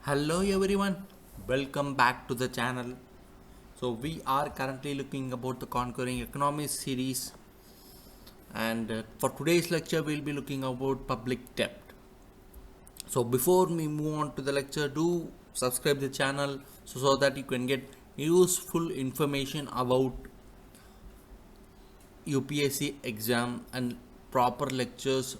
Hello everyone, welcome back to the channel. So we are currently looking about the Conquering Economies series, and for today's lecture we'll be looking about public debt. So before we move on to the lecture, do subscribe the channel so that you can get useful information about UPSC exam and proper lectures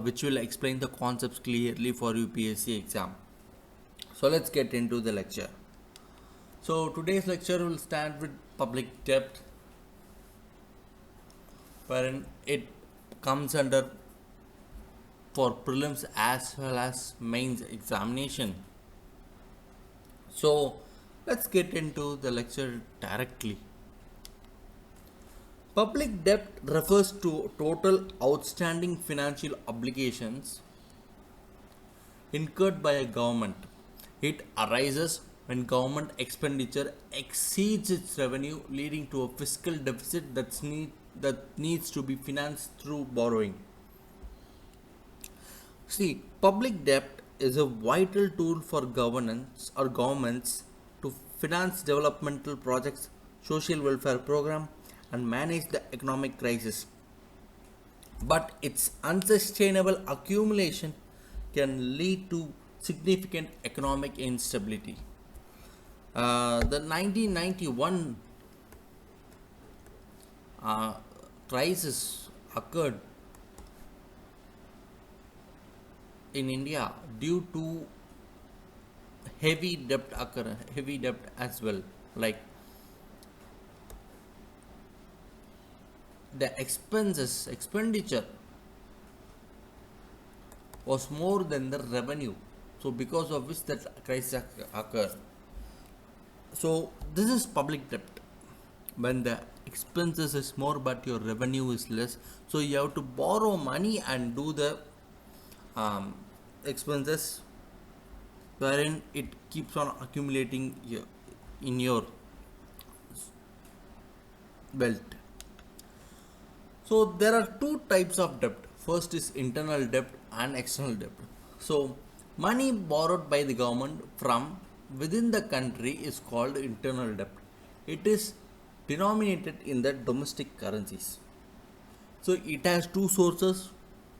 which will explain the concepts clearly for UPSC exam. So let's get into the lecture. So today's lecture will start with public debt, wherein it comes under for prelims as well as mains examination. So let's get into the lecture directly. Public debt refers to total outstanding financial obligations incurred by a government. It arises when government expenditure exceeds its revenue, leading to a fiscal deficit that needs to be financed through borrowing. See, public debt is a vital tool for governance or governments to finance developmental projects, social welfare program, and manage the economic crisis. But its unsustainable accumulation can lead to significant economic instability. The 1991 crisis occurred in India due to heavy debt as well. Like the expenditure was more than the revenue. So because of which that crisis occurred. So this is public debt. When the expenses is more but your revenue is less, so you have to borrow money and do the expenses, wherein it keeps on accumulating in your wealth. So there are two types of debt. First is internal debt and external debt. So money borrowed by the government from within the country is called internal debt. It is denominated in the domestic currencies. So it has two sources,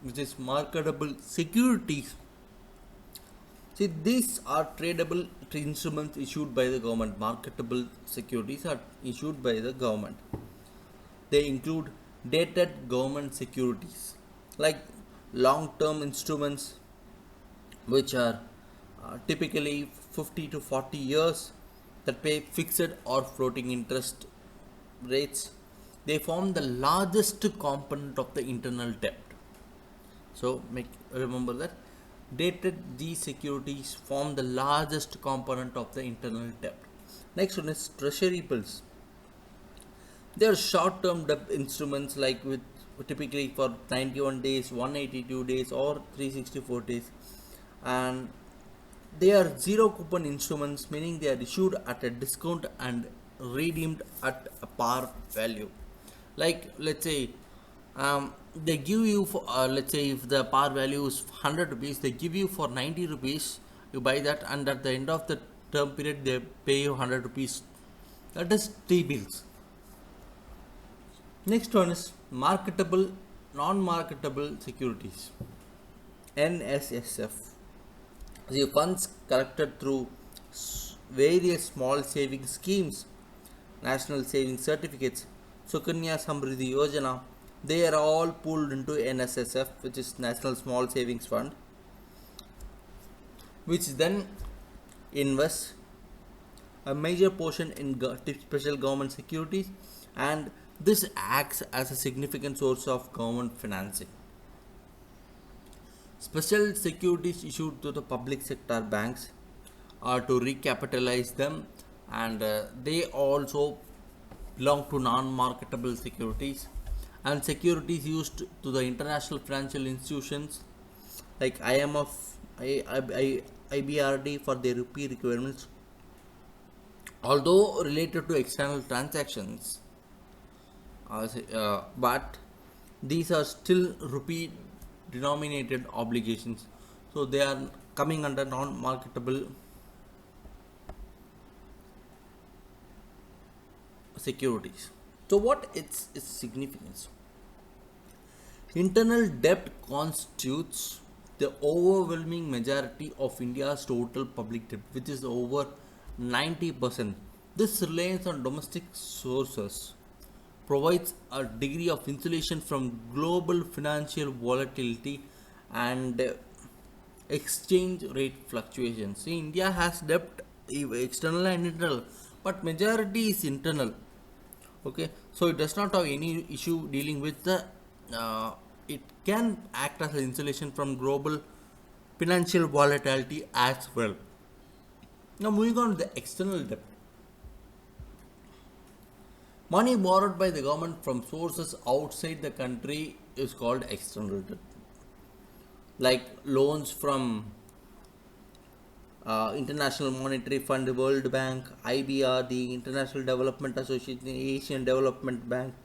which is marketable securities. See, these are tradable instruments issued by the government. Marketable securities are issued by the government. They include dated government securities like long-term instruments, which are typically 50 to 40 years, that pay fixed or floating interest rates. They form the largest component of the internal debt. So remember that these securities form the largest component of the internal debt. Next one is treasury bills. They are short-term debt instruments like with typically for 91 days, 182 days or 364 days, and they are zero coupon instruments, meaning they are issued at a discount and redeemed at a par value. Like let's say they give you for let's say if the par value is 100 rupees, they give you for 90 rupees, you buy that, and at the end of the term period they pay you 100 rupees. That is T-bills. Next one is marketable, non-marketable securities, NSSF. The funds collected through various small savings schemes, national savings certificates, Sukanya Samriddhi Yojana, they are all pooled into NSSF, which is National Small Savings Fund, which then invests a major portion in special government securities, and this acts as a significant source of government financing. Special securities issued to the public sector banks are to recapitalize them, and they also belong to non-marketable securities, and securities used to the international financial institutions like IMF, IBRD for their rupee requirements, although related to external transactions, but these are still rupee denominated obligations, so they are coming under non-marketable securities. So what its significance? Internal debt constitutes the overwhelming majority of India's total public debt, which is over 90%. This reliance on domestic sources provides a degree of insulation from global financial volatility and exchange rate fluctuations. See, India has debt, external and internal, but majority is internal. Okay, so it does not have any issue dealing with the. It can act as an insulation from global financial volatility as well. Now, moving on to the external debt. Money borrowed by the government from sources outside the country is called external debt, like loans from International Monetary Fund, World Bank, IBR, the International Development Association, Asian Development Bank.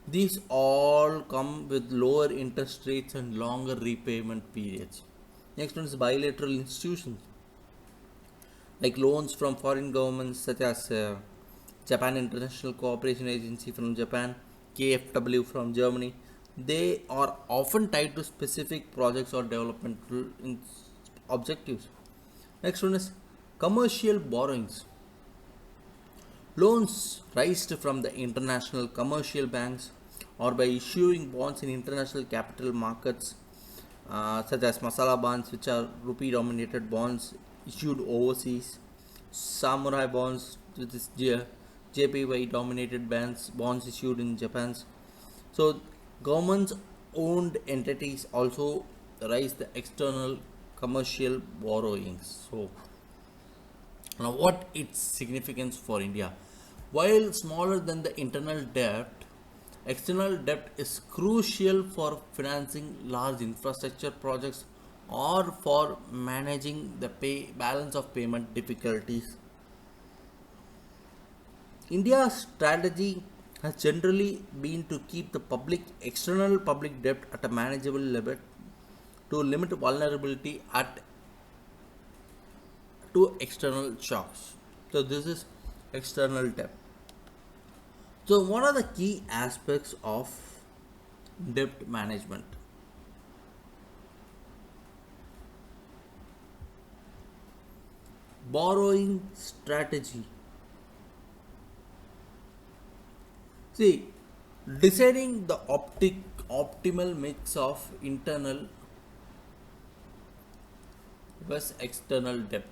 These all come with lower interest rates and longer repayment periods. Next one is bilateral institutions, like loans from foreign governments such as Japan International Cooperation Agency from Japan, KfW from Germany. They are often tied to specific projects or developmental objectives. Next one is commercial borrowings. Loans raised from the international commercial banks or by issuing bonds in international capital markets, such as masala bonds, which are rupee dominated bonds issued overseas, samurai bonds, which is JPY dominated bonds issued in Japan. So governments owned entities also raise the external commercial borrowings. So now what its significance for India? While smaller than the internal debt, external debt is crucial for financing large infrastructure projects or for managing the balance of payment difficulties. India's strategy has generally been to keep the external public debt at a manageable level to limit vulnerability to external shocks. So this is external debt. So what are the key aspects of debt management? Borrowing strategy. See, deciding the optimal mix of internal versus external debt.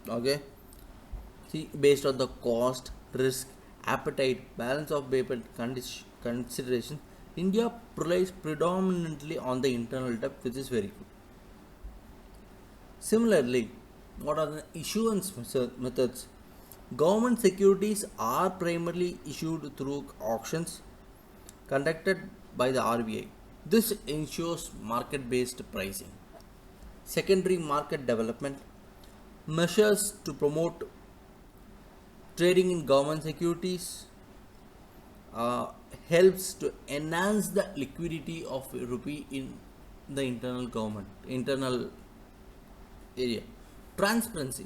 Okay. See, based on the cost, risk, appetite, balance of payment consideration, India relies predominantly on the internal debt, which is very good. Similarly, what are the issuance methods? Government securities are primarily issued through auctions conducted by the RBI. This ensures market-based pricing. Secondary market development measures to promote trading in government securities helps to enhance the liquidity of rupee in the internal area. Transparency,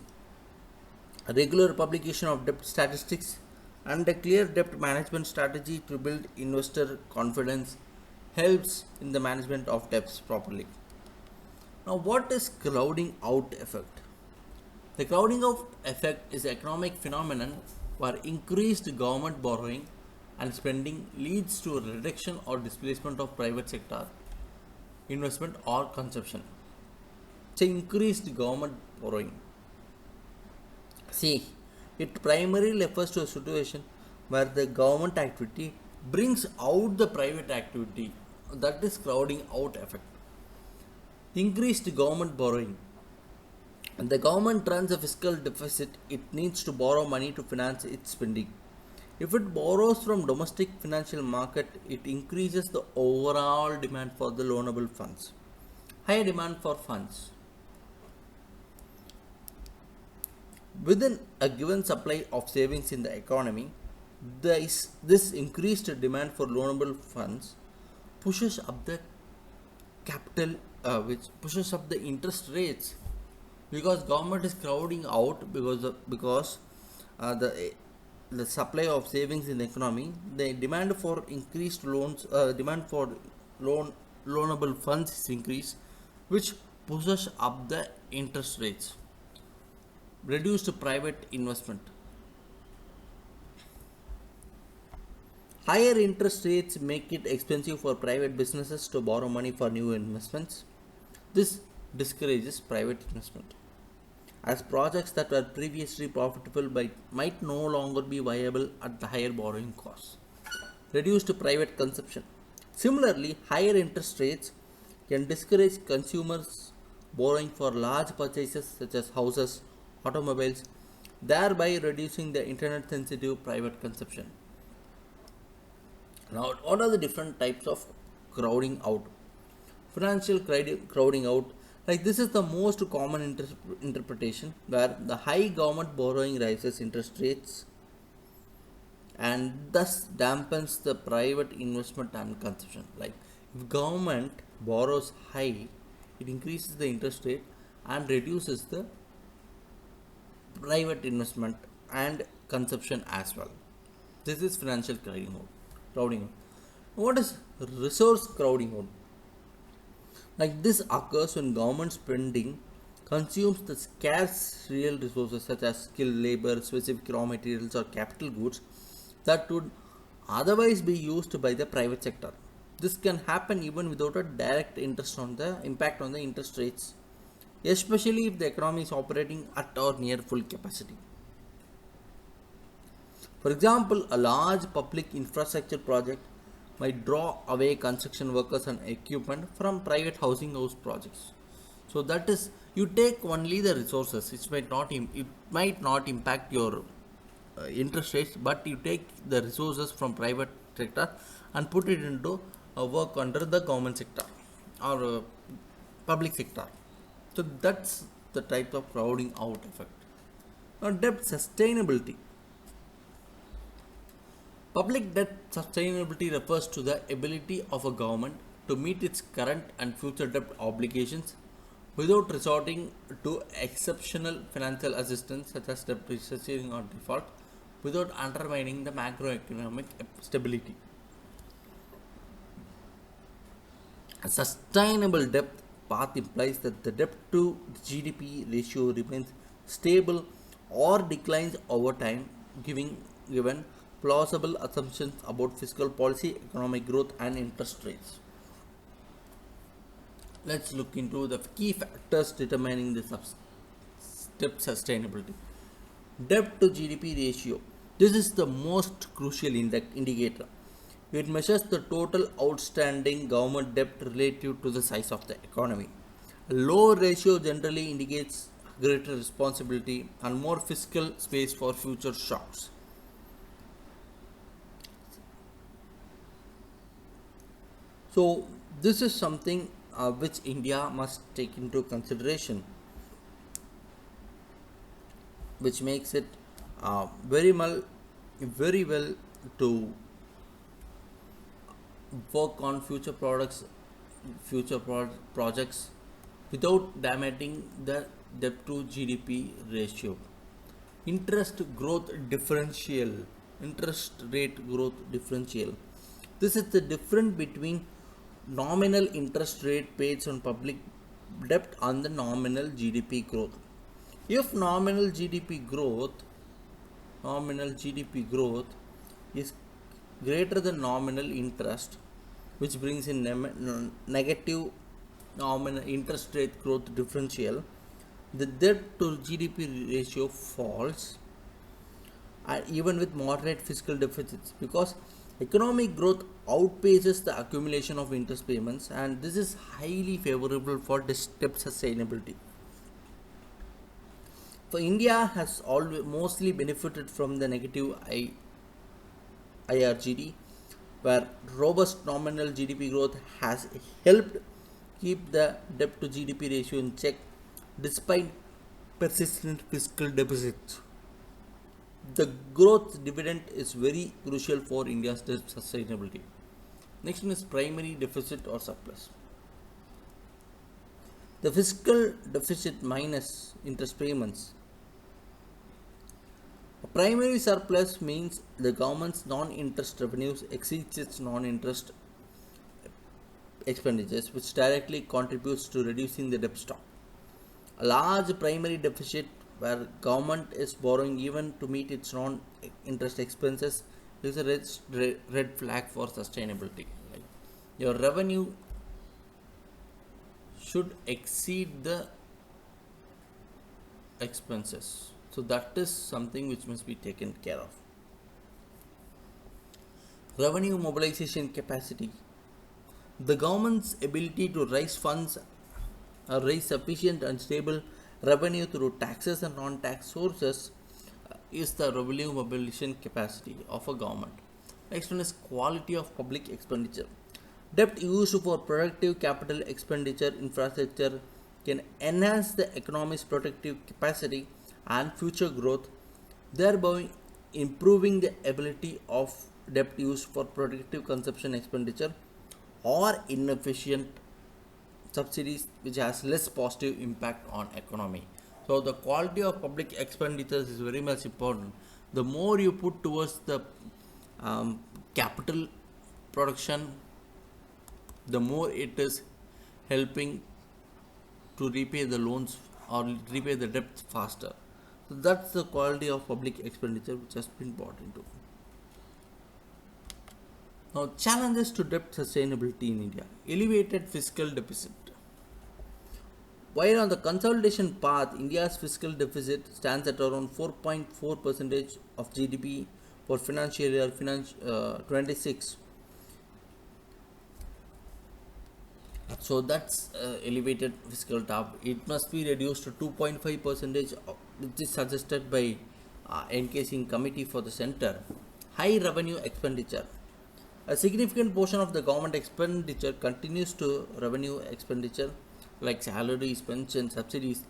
a regular publication of debt statistics and a clear debt management strategy to build investor confidence helps in the management of debts properly. Now, what is crowding out effect? The crowding out effect is an economic phenomenon where increased government borrowing and spending leads to a reduction or displacement of private sector investment or consumption. So, increased government borrowing. See, it primarily refers to a situation where the government activity brings out the private activity. That is crowding out effect. Increased government borrowing. When the government runs a fiscal deficit, it needs to borrow money to finance its spending. If it borrows from domestic financial market, it increases the overall demand for the loanable funds. Higher demand for funds. Within a given supply of savings in the economy, this increased demand for loanable funds pushes up the capital, which pushes up the interest rates, because government is crowding out because the supply of savings in the economy, the demand for increased loans, demand for loan loanable funds is increased, which pushes up the interest rates. Reduced private investment. Higher interest rates make it expensive for private businesses to borrow money for new investments. This discourages private investment, as projects that were previously profitable might no longer be viable at the higher borrowing costs. Reduced private consumption. Similarly, higher interest rates can discourage consumers borrowing for large purchases such as houses, automobiles, thereby reducing the internet sensitive private consumption. Now, what are the different types of crowding out? Financial crowding out, like this is the most common interpretation, where the high government borrowing raises interest rates and thus dampens the private investment and consumption. Like if government borrows high, it increases the interest rate and reduces the private investment and consumption as well. This is financial crowding out. What is resource crowding out? Like this occurs when government spending consumes the scarce real resources such as skilled labor, specific raw materials, or capital goods that would otherwise be used by the private sector. This can happen even without a direct impact on the interest rates, especially if the economy is operating at or near full capacity. For example, a large public infrastructure project might draw away construction workers and equipment from private housing house projects. So that is, you take only the resources. It might not impact your interest rates, but you take the resources from private sector and put it into work under the government sector or public sector. So that's the type of crowding out effect. Now, debt sustainability. Public debt sustainability refers to the ability of a government to meet its current and future debt obligations without resorting to exceptional financial assistance such as debt restructuring or default, without undermining the macroeconomic stability. A sustainable debt path implies that the debt to GDP ratio remains stable or declines over time, given plausible assumptions about fiscal policy, economic growth, and interest rates. Let's look into the key factors determining the debt sustainability. Debt to GDP ratio. This is the most crucial indicator. It measures the total outstanding government debt relative to the size of the economy. A low ratio generally indicates greater responsibility and more fiscal space for future shocks. So, this is something which India must take into consideration, which makes it very well to work on future projects without damaging the debt to GDP ratio. Interest rate growth differential. This is the difference between nominal interest rate paid on public debt and the nominal GDP growth. If nominal GDP growth is greater than nominal interest, which brings in negative nominal interest rate growth differential, the debt to GDP ratio falls, even with moderate fiscal deficits, because economic growth outpaces the accumulation of interest payments, and this is highly favorable for debt sustainability. So India has mostly benefited from the negative IRGD, where robust nominal GDP growth has helped keep the debt to GDP ratio in check despite persistent fiscal deficits. The growth dividend is very crucial for India's debt sustainability. Next one is primary deficit or surplus. The fiscal deficit minus interest payments Primary surplus means the government's non-interest revenues exceeds its non-interest expenditures, which directly contributes to reducing the debt stock. A large primary deficit where government is borrowing even to meet its non-interest expenses is a red flag for sustainability. Like your revenue should exceed the expenses. So that is something which must be taken care of. Revenue mobilization capacity. The government's ability to raise funds or raise sufficient and stable revenue through taxes and non-tax sources is the revenue mobilization capacity of a government. Next one is quality of public expenditure. Debt used for productive capital expenditure infrastructure can enhance the economy's productive capacity and future growth, thereby improving the ability of debt used for productive consumption expenditure or inefficient subsidies which has less positive impact on economy. So the quality of public expenditures is very much important. The more you put towards the capital production, the more it is helping to repay the loans or repay the debt faster. So that's the quality of public expenditure which has been brought into. Now, challenges to debt sustainability in India. Elevated fiscal deficit. While on the consolidation path, India's fiscal deficit stands at around 4.4% of GDP for financial year 26. So that's elevated fiscal top. It must be reduced to 2.5%, which is suggested by encasing committee for the center. High revenue expenditure. A significant portion of the government expenditure continues to revenue expenditure like salaries, pensions, subsidies,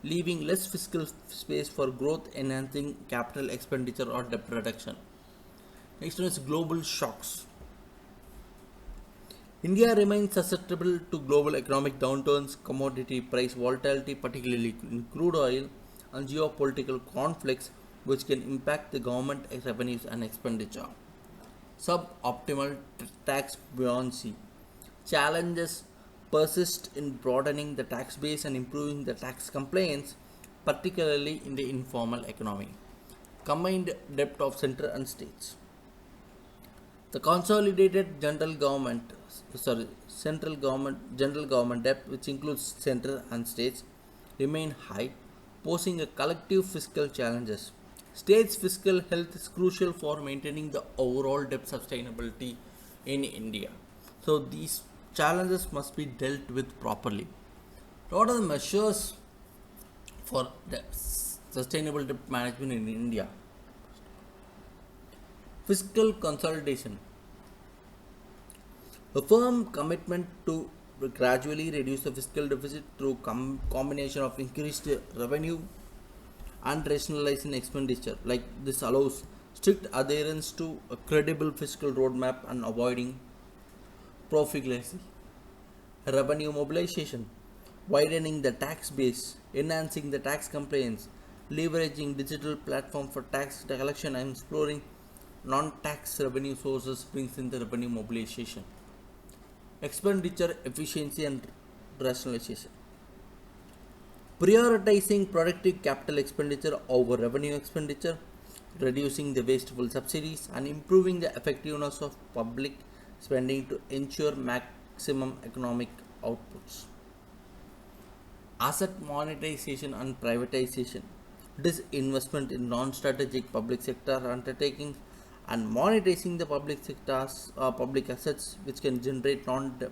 leaving less fiscal space for growth enhancing capital expenditure or debt reduction. Next one is global shocks. India remains susceptible to global economic downturns, commodity price volatility, particularly in crude oil, and geopolitical conflicts, which can impact the government revenues and expenditure. Suboptimal tax buoyancy. Challenges persist in broadening the tax base and improving the tax compliance, particularly in the informal economy. Combined debt of center and states. The consolidated central government general government debt, which includes center and states, remain high, posing a collective fiscal challenges. States' fiscal health is crucial for maintaining the overall debt sustainability in India. So these challenges must be dealt with properly. What are the measures for the sustainable debt management in India? Fiscal consolidation. A firm commitment to gradually reduce the fiscal deficit through combination of increased revenue and rationalizing expenditure. Like this allows strict adherence to a credible fiscal roadmap and avoiding profligacy. Revenue mobilization. Widening the tax base, enhancing the tax compliance, leveraging digital platform for tax collection, and exploring non-tax revenue sources brings in the revenue mobilization. Expenditure efficiency and rationalization. Prioritizing productive capital expenditure over revenue expenditure, reducing the wasteful subsidies, and improving the effectiveness of public spending to ensure maximum economic outputs. Asset monetization and privatization. Disinvestment in non-strategic public sector undertakings and monetizing the public assets, which can generate non-debt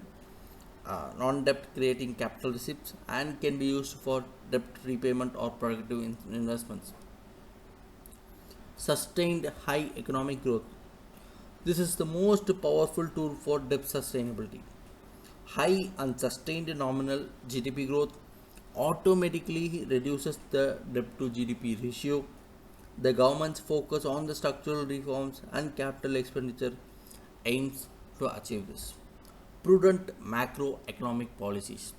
creating capital receipts and can be used for debt repayment or productive investments. Sustained high economic growth. This is the most powerful tool for debt sustainability. High and sustained nominal GDP growth automatically reduces the debt to GDP ratio. The government's focus on the structural reforms and capital expenditure aims to achieve this. Prudent macroeconomic policies.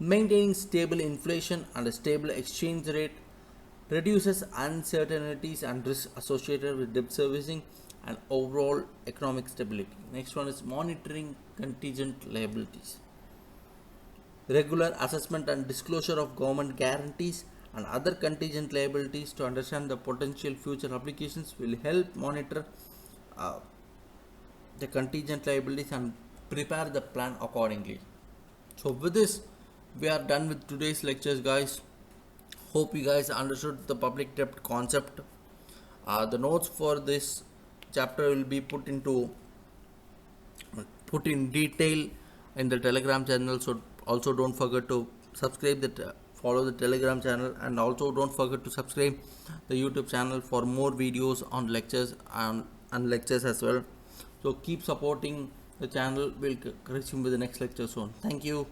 Maintaining stable inflation and a stable exchange rate reduces uncertainties and risks associated with debt servicing and overall economic stability. Next one is monitoring contingent liabilities. Regular assessment and disclosure of government guarantees and other contingent liabilities to understand the potential future applications will help monitor uh, the contingent liabilities and prepare the plan accordingly. So with this, we are done with today's lectures, guys. Hope you guys understood the public debt concept. The notes for this chapter will be put in detail in the Telegram channel. So also don't forget to subscribe follow the Telegram channel, and also don't forget to subscribe the YouTube channel for more videos on lectures and lectures as well. So keep supporting the channel. We'll resume with the next lecture soon. Thank you.